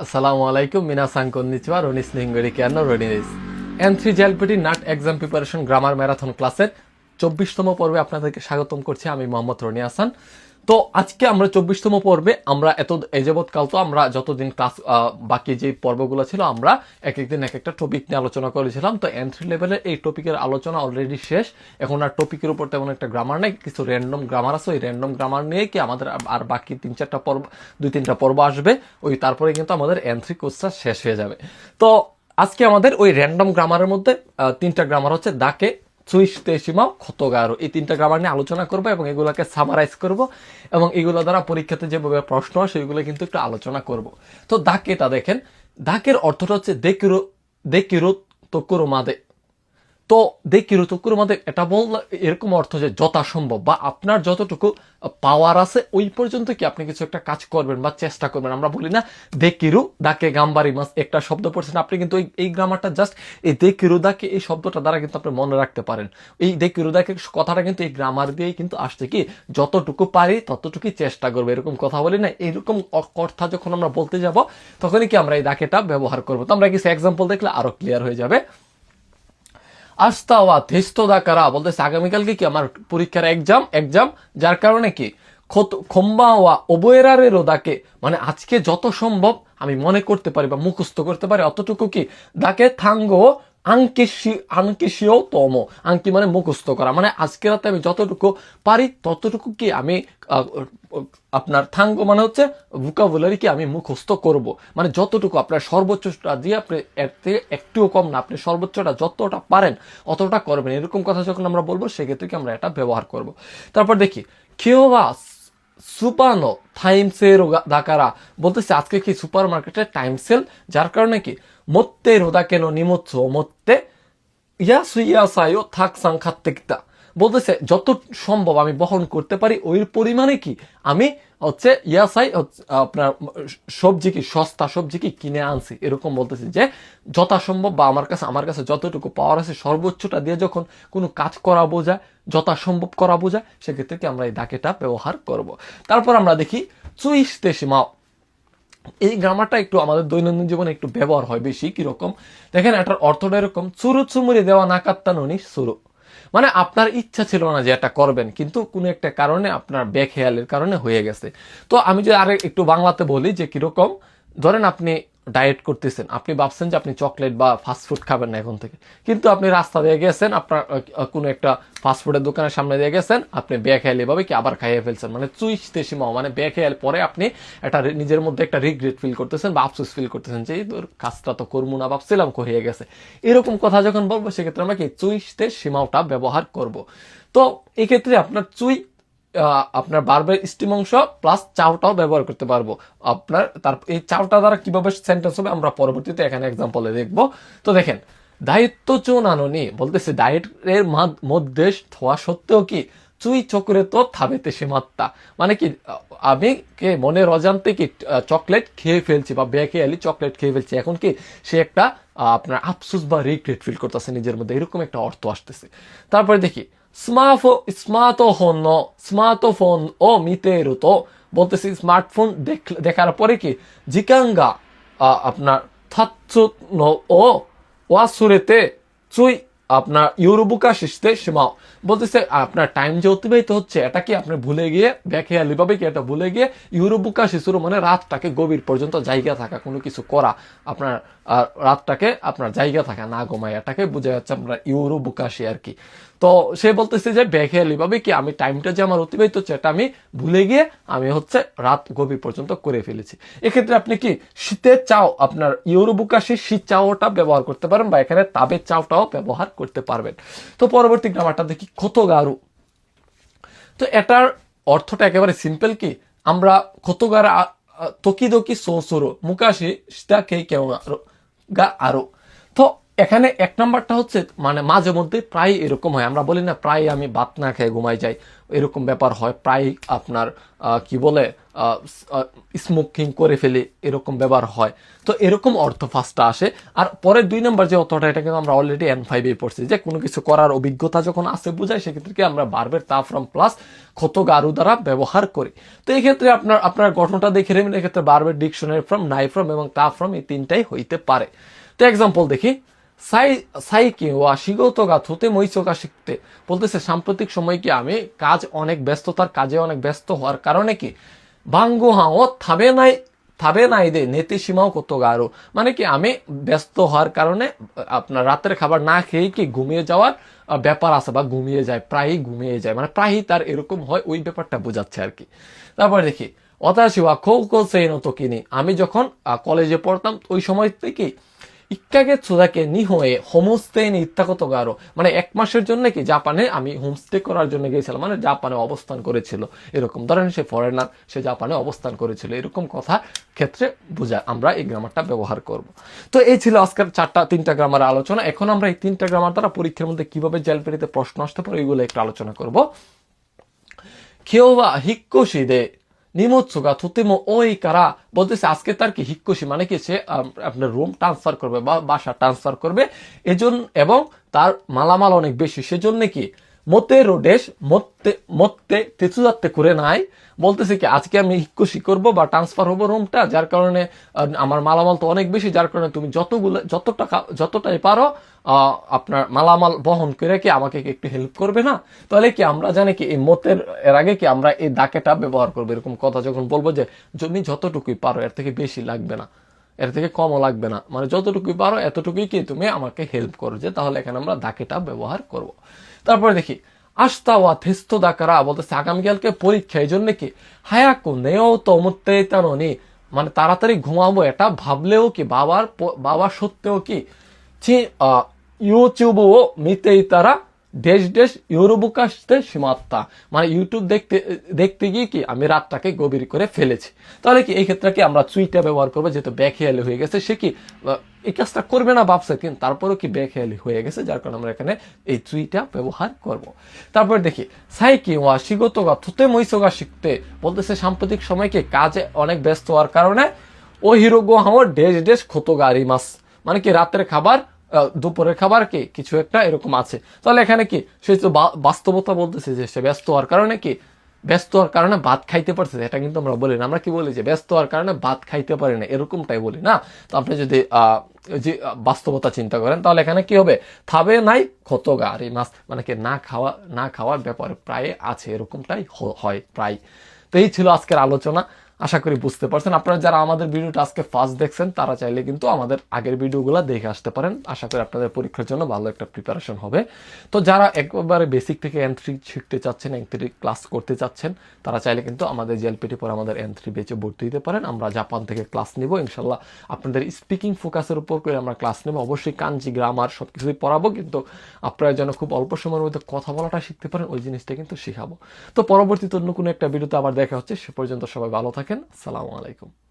আসসালামু আলাইকুম মিনাসাং কন্নিচিওয়া রনিস নিঙ্গরি কেন Roni's N3 JLPT nut exam preparation grammar marathon ক্লাসের 24তম পর্বে আপনাদেরকে স্বাগতম করছি। আমি মোহাম্মদ রনি হাসান। তো আজকে আমরা 24তম পর্বে আমরা এই যাবৎকাল তো আমরা যতদিন ক্লাস বাকি যে পর্বগুলো ছিল আমরা এক একদিন এক একটা টপিক নিয়ে আলোচনা করেছিলাম। তো N3 লেভেলের এই টপিকের আলোচনা অলরেডি শেষ। এখন আর টপিকের উপর তেমন একটা গ্রামার নেই, কিছু র্যান্ডম গ্রামার আছে। ওই র্যান্ডম গ্রামার নিয়ে কি আমাদের আর বাকি 3-4টা পর্ব, 2-3টা পর্ব আসবে। ওই তারপরে কিন্তু আমাদের N3 কোর্সটা শেষ হয়ে যাবে। তো আজকে আমাদের ওই র্যান্ডম গ্রামারের মধ্যে 3টা গ্রামার হচ্ছে দাকে, চুইশতে সীমাও, ক্ষতগারো, এই 3টা গ্রামার নিয়ে আলোচনা করবো এবং এগুলোকে সামারাইজ করব এবং এগুলো দ্বারা পরীক্ষাতে যেভাবে প্রশ্ন হয় সেগুলো কিন্তু একটু আলোচনা করব। তো দাকেটা দেখেন, দাকের অর্থটা হচ্ছে দেকিরো তকুরো মাদে। তো দেকিরো তকুরো মাদে এটা বললে এরকম অর্থ যে যথাসম্ভব বা আপনার যতটুকু পাওয়ার আছে ওই পর্যন্ত কি আপনি কিছু একটা কাজ করবেন বা চেষ্টা করবেন। আমরা বলি না দেকিরু দাকে গাম্বারি মাস, একটা শব্দ পড়ছেন আপনি, কিন্তু এই গ্রামারটা জাস্ট এই দেকিরু দাকে এই শব্দটা দ্বারা কিন্তু আপনি মনে রাখতে পারেন। এই দেকিরু দাকে কথাটা কিন্তু এই গ্রামার দিয়েই কিন্তু আসছে কি যতটুকু পারি ততটুকুই চেষ্টা করবো, এরকম কথা বলি না। এইরকম কথা যখন আমরা বলতে যাব তখনই কি আমরা এই দাকেটা ব্যবহার করবো। তো আমরা কিছু এক্সাম্পল দেখলে আরো ক্লিয়ার হয়ে যাবে। আস্তাওয়া থেস্তো দাকারা বলতেছে আগামীকালকে কি আমার পরীক্ষার এক্সাম, যার কারণে কি খম্বাওয়া ওবয়েরারেরও দাকে, মানে আজকে যত সম্ভব আমি মনে করতে পারি বা মুখস্থ করতে পারি অতটুকু কি দাকে থাঙ্গো আঙ্কিসিও তম, আঙ্কি মানে মুখস্থ করা, মানে আজকে রাতে আমি যতটুকু পারি ততটুকু কি আমি আপনার থাঙ্গো মানে হচ্ছে ভোকাবুলারি কি আমি মুখস্থ করব, মানে যতটুকু আপনার সর্বোচ্চটা দিয়ে আপনি এর থেকে একটুও কম না, আপনি সর্বোচ্চটা যতটা পারেন অতটা করবেন। এরকম কথা যখন আমরা বলবো সেক্ষেত্রে কি আমরা এটা ব্যবহার করব। তারপর দেখি কিওবা সুপানো টাইম সেল দাকারা বলতেছে আজকে কি সুপার মার্কেটে টাইম সেল, যার কারণে কি মত্তে রোদা কেন নিমোচ্ছ মত্তে ইয়াসাইও থাকসাং খাতে কিতা, বলতেছে যত সম্ভব আমি বহন করতে পারি ওই পরিমাণে কি আমি হচ্ছে ইয়াসাই আপনার সবজি কি সস্তা সবজি কি কিনে আনছি, এরকম বলতেছি যে যথাসম্ভব বা আমার কাছে যতটুকু পাওয়ার আছে সর্বোচ্চটা দিয়ে যখন কোনো কাজ করা বোঝায়, যথাসম্ভব করা বোঝায়, সেক্ষেত্রে কি আমরা এই দাকেটা ব্যবহার করব। তারপর আমরা দেখি চুইশতে সীমাও, এই গ্রামারটা একটু আমাদের দৈনন্দিন জীবনে একটু ব্যবহার হয় বেশি। কিরকম দেখেন, এটার অর্থটা এরকম চুরু চুমুরি দেওয়া না কাত্তানুনি সুরু, মানে আপনার ইচ্ছা ছিল না যে এটা করবেন কিন্তু কোনো একটা কারণে আপনার বেখেয়ালের কারণে হয়ে গেছে। তো আমি যদি আরে একটু বাংলাতে বলি যে কিরকম, ধরেন আপনি ডায়েট করতেছেন, আপনি ভাবছেন যে আপনি চকলেট বা ফাস্টফুড খাবেন না এখন থেকে, কিন্তু আপনি রাস্তা দিয়ে গেছেন, আপনার কোনো একটা ফাস্টফুডের দোকানের সামনে দিয়ে গেছেন, আপনি বেখেয়ালি ভাবে কি আবার খাইয়ে ফেলছেন, মানে চুইশতে সীমাও, মানে বেখেয়াল পরে আপনি একটা নিজের মধ্যে একটা রিগ্রেট ফিল করতেছেন বা আফসোস ফিল করতেছেন যে এই কাজটা তো করবো না ভাবছিলাম করিয়ে গেছে। এরকম কথা যখন বলবো সেক্ষেত্রে আমরা কি চুইশতে সীমাওটা ব্যবহার করব। তো এক্ষেত্রে আপনার আপনার বারবার স্টিম অংশ প্লাস চাওটাও ব্যবহার করতে পারবো আপনার। এই চাওটা দ্বারা কিভাবে সেন্টেন্স হবে আমরা পরবর্তীতে এখানে এক্সাম্পলে দেখবো। তো দেখেন দায়িত্ব চোনানি বলতেছে ডায়েটের মধ্যে হওয়া সত্ত্বেও কি চুই চক্রে তো থাবেতে সীমাত্তা, মানে কি আমি কে মনের অজান্তে কি চকলেট খেয়ে ফেলছি বা বেখেয়ালি চকলেট খেয়ে ফেলছি, এখন কি সে একটা আপনার আফসোস বা রিগ্রেট ফিল করতেছে নিজের মধ্যে, এরকম একটা অর্থ আসতেছে। তারপরে দেখি স্মার্টফোন ও মিতেরু তো বলতেছি স্মার্টফোন দেখার পরে কি জিকাঙ্গা আপনার থাচ্ছু ও ওয়াসুরেতে চুই আপনার ইউরোবুকা শিখতে সীমাও, বলতেছে আপনার টাইম যে অতিবাহিত হচ্ছে এটা কি আপনি ভুলে গিয়ে বেখেয়ালি ভাবে কি এটা ভুলে গিয়ে ইউরোবুকা শিশুর মানে রাতটাকে গভীর পর্যন্ত জায়গা থাকা, কোনো কিছু করা, আপনার রাতটাকে আপনার জায়গা থাকা না ঘুমায়, এটাকে বোঝা যাচ্ছে আপনার ইউরোবুকাশি আর কি। তো সে বলতেছে যে বেখেয়ালি ভাবে কি আমি টাইমটা যে আমার অতিবাহিত হচ্ছে এটা আমি ভুলে গিয়ে আমি হচ্ছে রাত গভীর পর্যন্ত করে ফেলেছি। এক্ষেত্রে আপনি কি শীতের চাও আপনার ইউরোবুকাশি শীত চাওটা ব্যবহার করতে পারেন বা এখানে তাবের চাওটাও ব্যবহার করতে পারবেন। তো পরবর্তী গ্রামারটা দেখি ক্ষতগারু। তো এটার অর্থটা একেবারে সিম্পল, কি আমরা ক্ষতগারা তকিদকি সোসুরো মুকাশি সিতাকে কেউ গা আরো। তো এখানে এক নাম্বারটা হচ্ছে মানে মাঝে মধ্যে প্রায় এরকম হয়, আমরা বলি না প্রায় আমি ভাত না খেয়ে ঘুমাই যাই, এরকম ব্যাপার হয় প্রায় আপনার কি বলে স্মোকিং করে ফেলে, এরকম ব্যবহার হয়। তো এরকম অর্থ ফার্স্টটা আসে। আর পরের 2 নম্বর যে অর্থটা, এটা কিন্তু আমরা অলরেডি N5 পড়ছি, যে কোনো কিছু করার অভিজ্ঞতা যখন আছে বোঝায়, সেক্ষেত্রে কি আমরা ভার্বের তা ফ্রম প্লাস ক্ষতগারু দ্বারা ব্যবহার করি। তো এই ক্ষেত্রে আপনার গঠনটা দেখে নেবেন, এক্ষেত্রে ভার্বের ডিকশনারি ফ্রম, নাই ফ্রম এবং তা ফ্রম, এই 3টাই হইতে পারে। তো এক্সাম্পল দেখি, সাইকি ওয়া শিগোতো গা থুতে মইসোগা শিখতে, বলতেছে সাম্প্রতিক সময় কি আমি অনেক ব্যস্ততার কাজে অনেক ব্যস্ত হওয়ার কারণে কি বাঙ্গোহান ও থাবে নাই দে নেতে সীমাও কত গারো, মানে কি আমি ব্যস্ত হওয়ার কারণে আপনার রাতের খাবার না খেয়ে কি ঘুমিয়ে যাওয়ার ব্যাপার আছে, বা ঘুমিয়ে যায়, প্রায়ই ঘুমিয়ে যায়, মানে প্রায়ই তার এরকম হয়, ওই ব্যাপারটা বোঝাচ্ছে আর কি। তারপর দেখি অতাশি ওয়া খো সেই নত কিনি, আমি যখন কলেজে পড়তাম ওই সময় থেকে ইক্কাগে চুদাকে নিহয়ে হোমস্টে ইত্যাগত গারো, মানে 1 মাসের জন্য কি জাপানে আমি হোমস্টে করার জন্য গিয়েছিলাম, মানে জাপানে অবস্থান করেছিল, এরকম ধরেন সে ফরেনার, সে জাপানে অবস্থান করেছিল, এরকম কথা ক্ষেত্রে বোঝা আমরা এই গ্রামারটা ব্যবহার করব। তো এই ছিল আজকের 3টা গ্রামার আলোচনা। এখন আমরা এই 3টা গ্রামার দ্বারা পরীক্ষার মধ্যে কিভাবে জেলপেটিতে প্রশ্ন আসতে পারে এগুলো একটু আলোচনা করব। কিওবা হিক্কোশি দে নিমোৎসুগা থুতিমো ওই কারা, বলতেছে আজকে তার কি হিক্কোশি, মানে কি সে আপনার রুম ট্রান্সফার করবে বা বাসা ট্রান্সফার করবে, এজন্য এবং তার মালামাল অনেক বেশি, সেজন্য কি মতে রোডেশ মতে তেচুদাতে করে নাই, বলতেছে কি আজকে আমি হিক্কোশি করব বা ট্রান্সফার হবো রুমটা, যার কারণে আমার মালামাল তো অনেক বেশি, যার কারণে তুমি যতটাই পারো আপনার মালামাল বহন করে কি আমাকে একটু হেল্প করবে না। তাহলে কি আমরা জানি কি এই মতের এর আগে কি আমরা এই দাকেটা ব্যবহার করবো, এরকম কথা যখন বলবো যে তুমি যতটুকুই পারো, এর থেকে বেশি লাগবে না, এর থেকে কমও লাগবে না, মানে যতটুকুই পারো এতটুকুই কি তুমি আমাকে হেল্প করো, যে তাহলে এখানে আমরা দাকেটা ব্যবহার করব। তারপরে দেখি আস্তা ওয়া থেস্তো দাকারা, বলতেছে আগামীকালকে পরীক্ষা, এই জন্য কি হায়াকু নেও তো মুত্তে তানি, মানে তাড়াতাড়ি ঘুমাবো এটা ভাবলেও কি বাবা সত্ত্বেও কি ইউটিউব ও মিতেই তারা দেশ দেশ ইউরোবুকাশতে সীমাত্তা, মানে ইউটিউব দেখতে গিয়ে কি আমি রাতটাকে গভীর করে ফেলেছি। তাহলে কি এই ক্ষেত্রে কি আমরা চুইটা ব্যবহার করবো, যেহেতু বেখেয়ালি হয়ে গেছে, সে কি এই কাজটা করবে না ভাবছে, কিন্তু তারপরেও কি বেখেয়ালি হয়ে গেছে, যার কারণে আমরা এখানে এই চুইটা ব্যবহার করব। তারপর দেখি সাইকি ওয়া শিগোতোগা থুতে মইসোগা শিখতে, বলতেছে সাম্প্রতিক সময় কি কাজে অনেক ব্যস্ত হওয়ার কারণে ও হিরোগো হাওয়ার দেশ দেশ খোতোগারি মাস, মানে কি রাতের খাবার দুপুরের খাবার কি কিছু একটা এরকম আছে। তাহলে এখানে কি সে তো বাস্তবতা বলতেছে যে সে ব্যস্ত হওয়ার কারণে কি ব্যস্ত হওয়ার কারণে ভাত খাইতে পারছে, এটা কিন্তু আমরা বলি না, আমরা কি বলি যে ব্যস্ত হওয়ার কারণে ভাত খাইতে পারি না, এরকমটাই বলি না। তো আপনি যদি যে বাস্তবতা চিন্তা করেন, তাহলে এখানে কি হবে থাবে নাই খোতোগারি মাছ, মানে কি না খাওয়ার ব্যাপারে প্রায় আছে, এরকমটাই হয় প্রায়। তো এই ছিল আজকের আলোচনা, আশা করি বুঝতে পারছেন। আপনারা যারা আমাদের ভিডিওটা আজকে ফার্স্ট দেখছেন, তারা চাইলে কিন্তু আমাদের আগের ভিডিওগুলো দেখে আসতে পারেন, আশা করি আপনাদের পরীক্ষার জন্য ভালো একটা প্রিপারেশন হবে। তো যারা একবারে বেসিক থেকে N3 শিখতে চাচ্ছেন, N3 ক্লাস করতে চাচ্ছেন, তারা চাইলে কিন্তু আমাদের জেলপিটি পর আমাদের N3 ব্যাচে ভর্তি দিতে পারেন। আমরা জাপান থেকে ক্লাস নিব ইনশাল্লাহ, আপনাদের স্পিকিং ফোকাসের উপর করে আমরা ক্লাস নেব, অবশ্যই কাঞ্জি গ্রামার সবকিছুই পড়াবো, কিন্তু আপনারা যেন খুব অল্প সময়ের মধ্যে কথা বলাটা শিখতে পারেন, ওই জিনিসটা কিন্তু শেখাবো। তো পরবর্তীতে অন্য কোনো একটা ভিডিওতে আবার দেখা হচ্ছে, সে পর্যন্ত সবাই ভালো থাকেন। আসসালামু আলাইকুম।